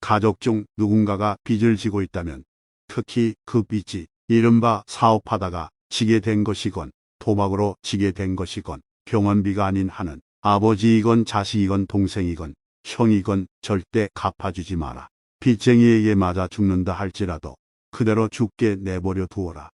가족 중 누군가가 빚을 지고 있다면 특히 그 빚이 이른바 사업하다가 지게 된 것이건 도박으로 지게 된 것이건 병원비가 아닌 한은 아버지이건 자식이건 동생이건 형이건 절대 갚아주지 마라. 빚쟁이에게 맞아 죽는다 할지라도 그대로 죽게 내버려 두어라.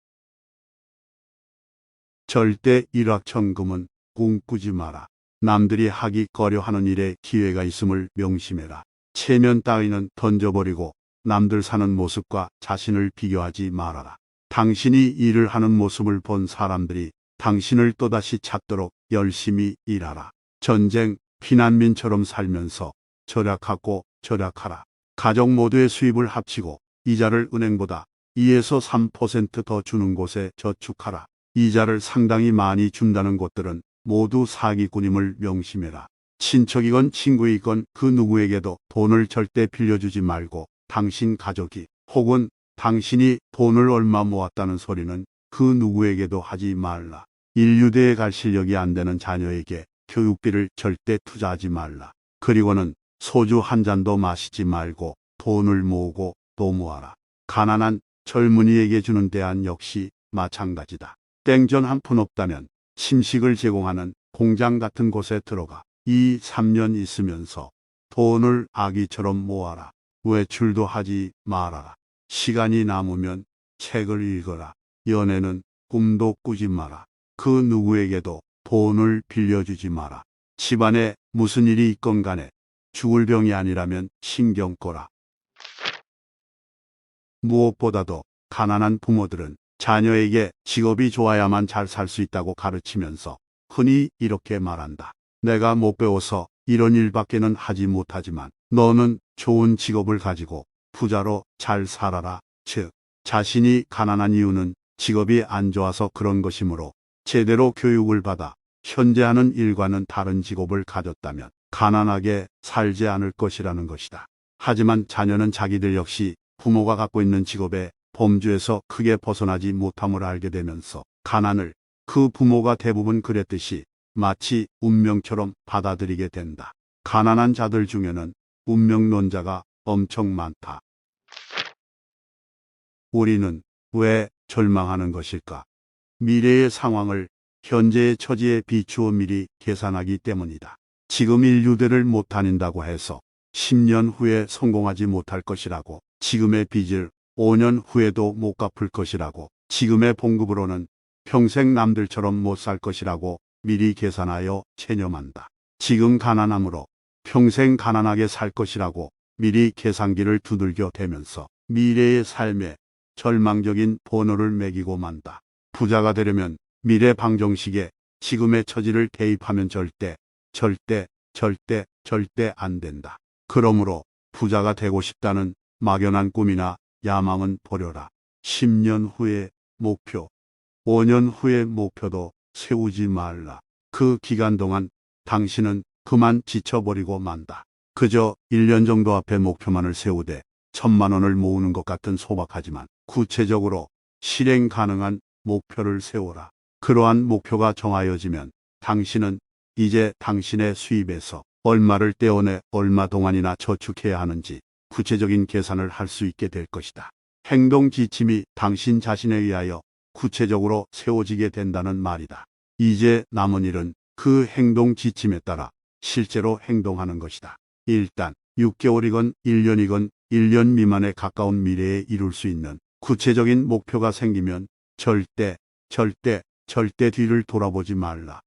절대 일확천금은 꿈꾸지 마라. 남들이 하기 꺼려하는 일에 기회가 있음을 명심해라. 체면 따위는 던져버리고 남들 사는 모습과 자신을 비교하지 말아라. 당신이 일을 하는 모습을 본 사람들이 당신을 또다시 찾도록 열심히 일하라. 전쟁, 피난민처럼 살면서 절약하고 절약하라. 가족 모두의 수입을 합치고 이자를 은행보다 2에서 3% 더 주는 곳에 저축하라. 이자를 상당히 많이 준다는 곳들은 모두 사기꾼임을 명심해라. 친척이건 친구이건 그 누구에게도 돈을 절대 빌려주지 말고 당신 가족이 혹은 당신이 돈을 얼마 모았다는 소리는 그 누구에게도 하지 말라. 인류대에 갈 실력이 안 되는 자녀에게 교육비를 절대 투자하지 말라. 그리고는 소주 한 잔도 마시지 말고 돈을 모으고 또 모아라. 가난한 젊은이에게 주는 대안 역시 마찬가지다. 땡전 한 푼 없다면 심식을 제공하는 공장 같은 곳에 들어가 2, 3년 있으면서 돈을 아기처럼 모아라. 외출도 하지 말아라. 시간이 남으면 책을 읽어라. 연애는 꿈도 꾸지 마라. 그 누구에게도 돈을 빌려주지 마라. 집안에 무슨 일이 있건 간에 죽을 병이 아니라면 신경 꺼라. 무엇보다도 가난한 부모들은 자녀에게 직업이 좋아야만 잘 살 수 있다고 가르치면서 흔히 이렇게 말한다. 내가 못 배워서 이런 일밖에는 하지 못하지만 너는 좋은 직업을 가지고 부자로 잘 살아라. 즉, 자신이 가난한 이유는 직업이 안 좋아서 그런 것이므로 제대로 교육을 받아 현재 하는 일과는 다른 직업을 가졌다면 가난하게 살지 않을 것이라는 것이다. 하지만 자녀는 자기들 역시 부모가 갖고 있는 직업의 범주에서 크게 벗어나지 못함을 알게 되면서 가난을 그 부모가 대부분 그랬듯이 마치 운명처럼 받아들이게 된다. 가난한 자들 중에는 운명론자가 엄청 많다. 우리는 왜 절망하는 것일까? 미래의 상황을 현재의 처지에 비추어 미리 계산하기 때문이다. 지금 인류대를 못 다닌다고 해서 10년 후에 성공하지 못할 것이라고, 지금의 빚을 5년 후에도 못 갚을 것이라고, 지금의 봉급으로는 평생 남들처럼 못 살 것이라고 미리 계산하여 체념한다. 지금 가난함으로 평생 가난하게 살 것이라고 미리 계산기를 두들겨 대면서 미래의 삶에 절망적인 번호를 매기고 만다. 부자가 되려면 미래 방정식에 지금의 처지를 대입하면 절대 안 된다. 그러므로 부자가 되고 싶다는 막연한 꿈이나 야망은 버려라. 10년 후의 목표, 5년 후의 목표도 세우지 말라. 그 기간 동안 당신은 그만 지쳐버리고 만다. 그저 1년 정도 앞에 목표만을 세우되 1,000만 원을 모으는 것 같은 소박하지만 구체적으로 실행 가능한 목표를 세워라. 그러한 목표가 정하여지면 당신은 이제 당신의 수입에서 얼마를 떼어내 얼마 동안이나 저축해야 하는지 구체적인 계산을 할 수 있게 될 것이다. 행동 지침이 당신 자신에 의하여 구체적으로 세워지게 된다는 말이다. 이제 남은 일은 그 행동 지침에 따라 실제로 행동하는 것이다. 일단 6개월이건 1년이건 1년 미만에 가까운 미래에 이룰 수 있는 구체적인 목표가 생기면 절대 뒤를 돌아보지 말라.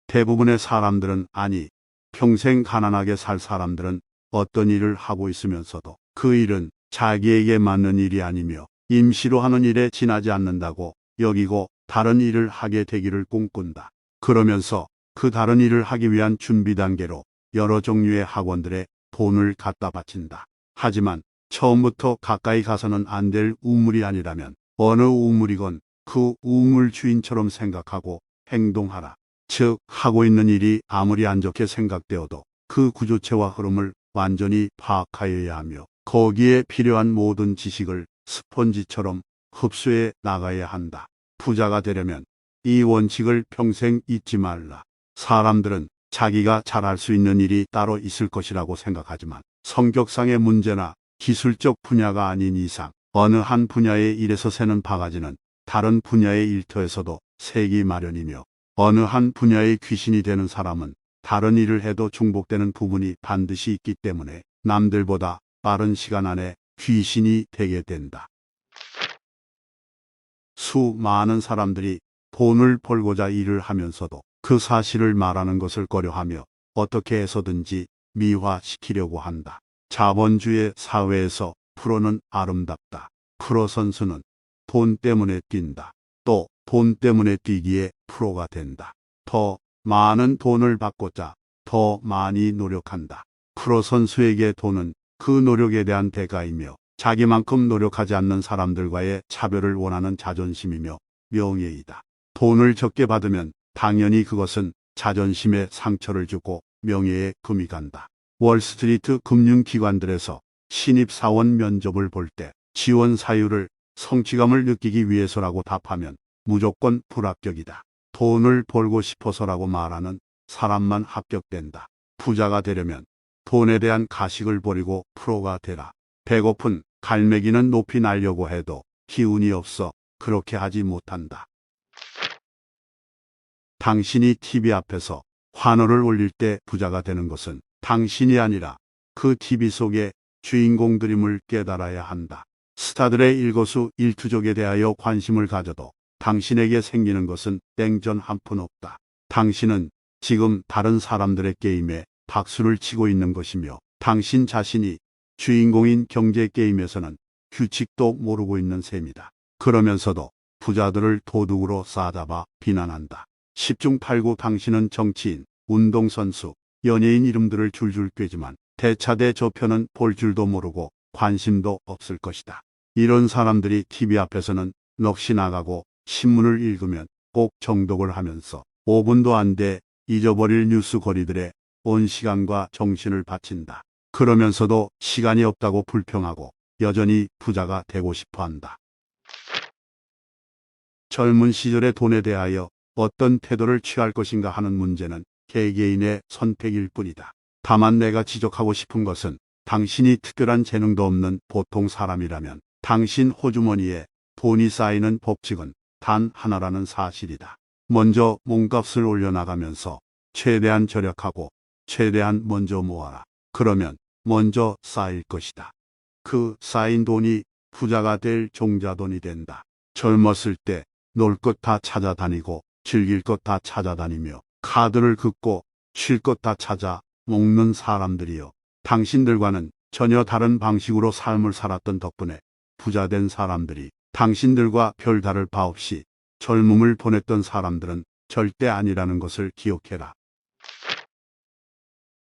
대부분의 사람들은, 아니 평생 가난하게 살 사람들은 어떤 일을 하고 있으면서도 그 일은 자기에게 맞는 일이 아니며 임시로 하는 일에 지나지 않는다고 여기고 다른 일을 하게 되기를 꿈꾼다. 그러면서 그 다른 일을 하기 위한 준비 단계로 여러 종류의 학원들에 돈을 갖다 바친다. 하지만 처음부터 가까이 가서는 안 될 우물이 아니라면 어느 우물이건 그 우물 주인처럼 생각하고 행동하라. 즉, 하고 있는 일이 아무리 안 좋게 생각되어도 그 구조체와 흐름을 완전히 파악하여야 하며 거기에 필요한 모든 지식을 스펀지처럼 흡수해 나가야 한다. 부자가 되려면 이 원칙을 평생 잊지 말라. 사람들은 자기가 잘할 수 있는 일이 따로 있을 것이라고 생각하지만 성격상의 문제나 기술적 분야가 아닌 이상 어느 한 분야의 일에서 새는 바가지는 다른 분야의 일터에서도 새기 마련이며 어느 한 분야의 귀신이 되는 사람은 다른 일을 해도 중복되는 부분이 반드시 있기 때문에 남들보다 빠른 시간 안에 귀신이 되게 된다. 수많은 사람들이 돈을 벌고자 일을 하면서도 그 사실을 말하는 것을 꺼려하며 어떻게 해서든지 미화시키려고 한다. 자본주의 사회에서 프로는 아름답다. 프로 선수는 돈 때문에 뛴다. 또 돈 때문에 뛰기에 프로가 된다. 더 많은 돈을 받고자 더 많이 노력한다. 프로 선수에게 돈은 그 노력에 대한 대가이며 자기만큼 노력하지 않는 사람들과의 차별을 원하는 자존심이며 명예이다. 돈을 적게 받으면 당연히 그것은 자존심에 상처를 주고 명예에 금이 간다. 월스트리트 금융기관들에서 신입사원 면접을 볼 때 지원 사유를 성취감을 느끼기 위해서라고 답하면 무조건 불합격이다. 돈을 벌고 싶어서라고 말하는 사람만 합격된다. 부자가 되려면 돈에 대한 가식을 버리고 프로가 되라. 배고픈 갈매기는 높이 날려고 해도 기운이 없어 그렇게 하지 못한다. 당신이 TV 앞에서 환호를 올릴 때 부자가 되는 것은 당신이 아니라 그 TV 속의 주인공들임을 깨달아야 한다. 스타들의 일거수일투족에 대하여 관심을 가져도 당신에게 생기는 것은 땡전 한 푼 없다. 당신은 지금 다른 사람들의 게임에 박수를 치고 있는 것이며 당신 자신이 주인공인 경제 게임에서는 규칙도 모르고 있는 셈이다. 그러면서도 부자들을 도둑으로 싸잡아 비난한다. 10중 8구 당신은 정치인, 운동선수, 연예인 이름들을 줄줄 꿰지만 대차대 저편은 볼 줄도 모르고 관심도 없을 것이다. 이런 사람들이 TV 앞에서는 넋이 나가고 신문을 읽으면 꼭 정독을 하면서 5분도 안 돼 잊어버릴 뉴스 거리들에 온 시간과 정신을 바친다. 그러면서도 시간이 없다고 불평하고 여전히 부자가 되고 싶어 한다. 젊은 시절의 돈에 대하여 어떤 태도를 취할 것인가 하는 문제는 개개인의 선택일 뿐이다. 다만 내가 지적하고 싶은 것은 당신이 특별한 재능도 없는 보통 사람이라면 당신 호주머니에 돈이 쌓이는 법칙은 단 하나라는 사실이다. 먼저 몸값을 올려나가면서 최대한 절약하고 최대한 먼저 모아라. 그러면 먼저 쌓일 것이다. 그 쌓인 돈이 부자가 될 종자돈이 된다. 젊었을 때 놀 것 다 찾아다니고 즐길 것 다 찾아다니며 카드를 긋고 쉴 것 다 찾아 먹는 사람들이여. 당신들과는 전혀 다른 방식으로 삶을 살았던 덕분에 부자된 사람들이 당신들과 별다를 바 없이 젊음을 보냈던 사람들은 절대 아니라는 것을 기억해라.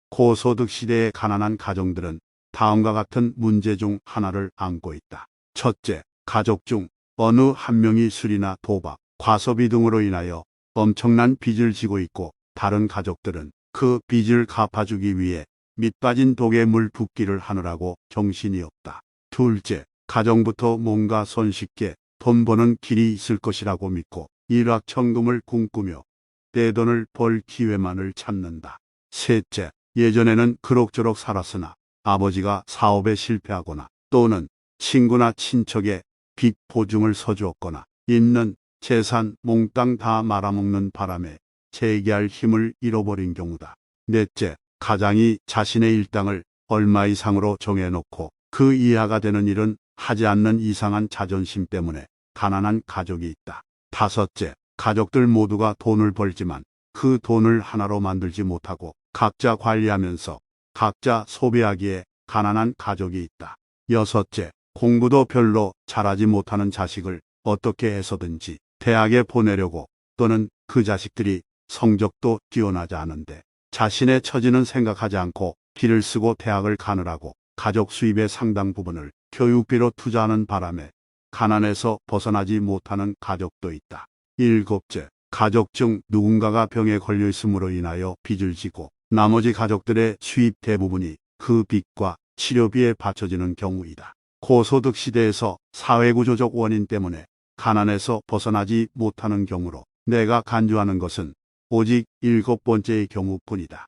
고소득 시대의 가난한 가정들은 다음과 같은 문제 중 하나를 안고 있다. 첫째, 가족 중 어느 한 명이 술이나 도박, 과소비 등으로 인하여 엄청난 빚을 지고 있고 다른 가족들은 그 빚을 갚아주기 위해 밑빠진 독에 물 붓기를 하느라고 정신이 없다. 둘째, 가정부터 뭔가 손쉽게 돈 버는 길이 있을 것이라고 믿고 일확천금을 꿈꾸며 떼돈을 벌 기회만을 찾는다. 셋째, 예전에는 그럭저럭 살았으나 아버지가 사업에 실패하거나 또는 친구나 친척에 빚 보증을 서주었거나 있는 재산 몽땅 다 말아먹는 바람에 재기할 힘을 잃어버린 경우다. 넷째, 가장이 자신의 일당을 얼마 이상으로 정해놓고 그 이하가 되는 일은 하지 않는 이상한 자존심 때문에 가난한 가족이 있다. 다섯째, 가족들 모두가 돈을 벌지만 그 돈을 하나로 만들지 못하고 각자 관리하면서 각자 소비하기에 가난한 가족이 있다. 여섯째, 공부도 별로 잘하지 못하는 자식을 어떻게 해서든지 대학에 보내려고 또는 그 자식들이 성적도 뛰어나지 않은데 자신의 처지는 생각하지 않고 비를 쓰고 대학을 가느라고 가족 수입의 상당 부분을 교육비로 투자하는 바람에 가난에서 벗어나지 못하는 가족도 있다. 일곱째, 가족 중 누군가가 병에 걸려 있음으로 인하여 빚을 지고 나머지 가족들의 수입 대부분이 그 빚과 치료비에 바쳐지는 경우이다. 고소득 시대에서 사회구조적 원인 때문에 가난에서 벗어나지 못하는 경우로 내가 간주하는 것은 오직 7번째의 경우뿐이다.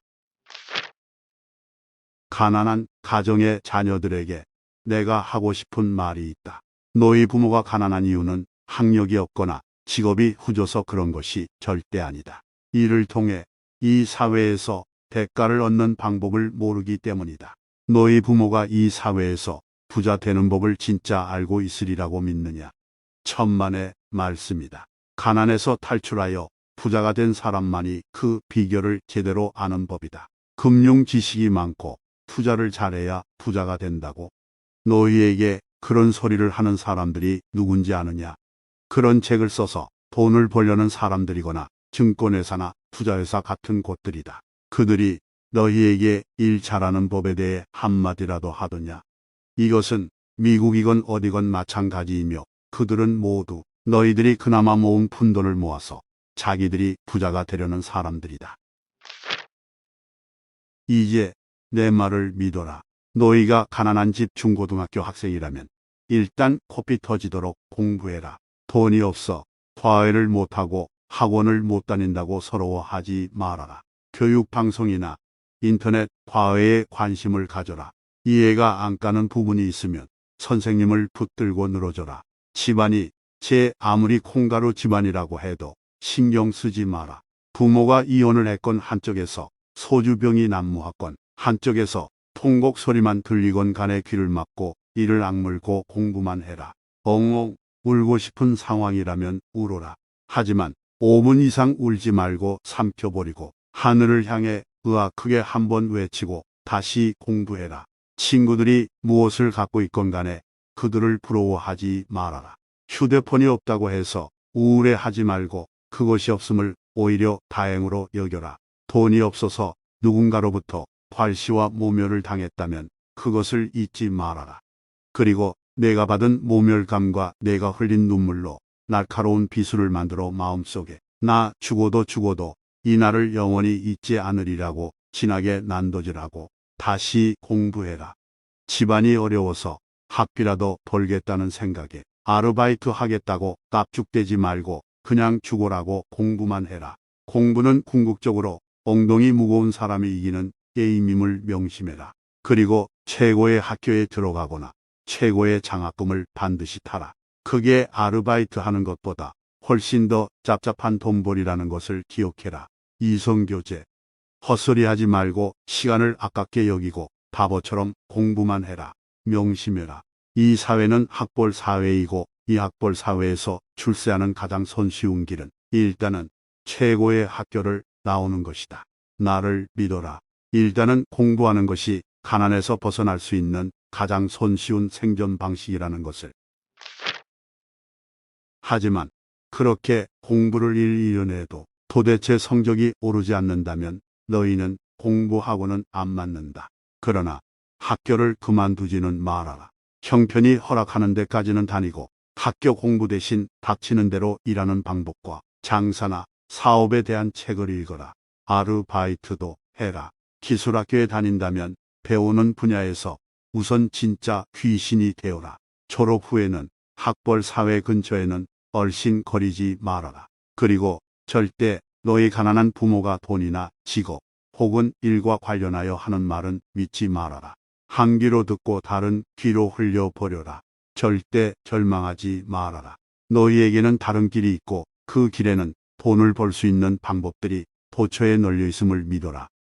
가난한 가정의 자녀들에게 내가 하고 싶은 말이 있다. 너희 부모가 가난한 이유는 학력이 없거나 직업이 후져서 그런 것이 절대 아니다. 이를 통해 이 사회에서 대가를 얻는 방법을 모르기 때문이다. 너희 부모가 이 사회에서 부자 되는 법을 진짜 알고 있으리라고 믿느냐? 천만의 말씀이다. 가난에서 탈출하여 부자가 된 사람만이 그 비결을 제대로 아는 법이다. 금융 지식이 많고 투자를 잘해야 부자가 된다고. 너희에게 그런 소리를 하는 사람들이 누군지 아느냐? 그런 책을 써서 돈을 벌려는 사람들이거나 증권회사나 투자회사 같은 곳들이다. 그들이 너희에게 일 잘하는 법에 대해 한마디라도 하더냐? 이것은 미국이건 어디건 마찬가지이며 그들은 모두 너희들이 그나마 모은 푼돈을 모아서 자기들이 부자가 되려는 사람들이다. 이제 내 말을 믿어라. 너희가 가난한 집 중고등학교 학생이라면 일단 코피 터지도록 공부해라. 돈이 없어 과외를 못하고 학원을 못 다닌다고 서러워하지 말아라. 교육방송이나 인터넷 과외에 관심을 가져라. 이해가 안 가는 부분이 있으면 선생님을 붙들고 늘어져라. 집안이 제 아무리 콩가루 집안이라고 해도 신경 쓰지 마라. 부모가 이혼을 했건 한쪽에서 소주병이 난무하건 한쪽에서 통곡 소리만 들리건 간에 귀를 막고 이를 악물고 공부만 해라. 엉엉 울고 싶은 상황이라면 울어라. 하지만 5분 이상 울지 말고 삼켜버리고 하늘을 향해 으아 크게 한번 외치고 다시 공부해라. 친구들이 무엇을 갖고 있건 간에 그들을 부러워하지 말아라. 휴대폰이 없다고 해서 우울해하지 말고 그것이 없음을 오히려 다행으로 여겨라. 돈이 없어서 누군가로부터 괄시와 모멸을 당했다면 그것을 잊지 말아라. 그리고 내가 받은 모멸감과 내가 흘린 눈물로 날카로운 비수를 만들어 마음속에 나 죽어도 이 날을 영원히 잊지 않으리라고 진하게 난도질하고 다시 공부해라. 집안이 어려워서 학비라도 벌겠다는 생각에 아르바이트 하겠다고 깝죽대지 말고 그냥 죽어라고 공부만 해라. 공부는 궁극적으로 엉덩이 무거운 사람이 이기는 게임임을 명심해라. 그리고 최고의 학교에 들어가거나 최고의 장학금을 반드시 타라. 그게 아르바이트 하는 것보다 훨씬 더 짭짭한 돈벌이라는 것을 기억해라. 이성교재. 헛소리하지 말고 시간을 아깝게 여기고 바보처럼 공부만 해라. 명심해라. 이 사회는 학벌 사회이고 이 학벌 사회에서 출세하는 가장 손쉬운 길은 일단은 최고의 학교를 나오는 것이다. 나를 믿어라. 일단은 공부하는 것이 가난에서 벗어날 수 있는 가장 손쉬운 생존 방식이라는 것을. 하지만 그렇게 공부를 1~2년 해도 도대체 성적이 오르지 않는다면 너희는 공부하고는 안 맞는다. 그러나 학교를 그만두지는 말아라. 형편이 허락하는 데까지는 다니고 학교 공부 대신 닥치는 대로 일하는 방법과 장사나 사업에 대한 책을 읽어라. 아르바이트도 해라. 기술학교에 다닌다면 배우는 분야에서 우선 진짜 귀신이 되어라. 졸업 후에는 학벌 사회 근처에는 얼씬거리지 말아라. 그리고 절대 너희 가난한 부모가 돈이나 직업 혹은 일과 관련하여 하는 말은 믿지 말아라. 한 귀로 듣고 다른 귀로 흘려버려라. 절대 절망하지 말아라. 너희에게는 다른 길이 있고 그 길에는 돈을 벌 수 있는 방법들이 도처에 널려 있음을 믿어라.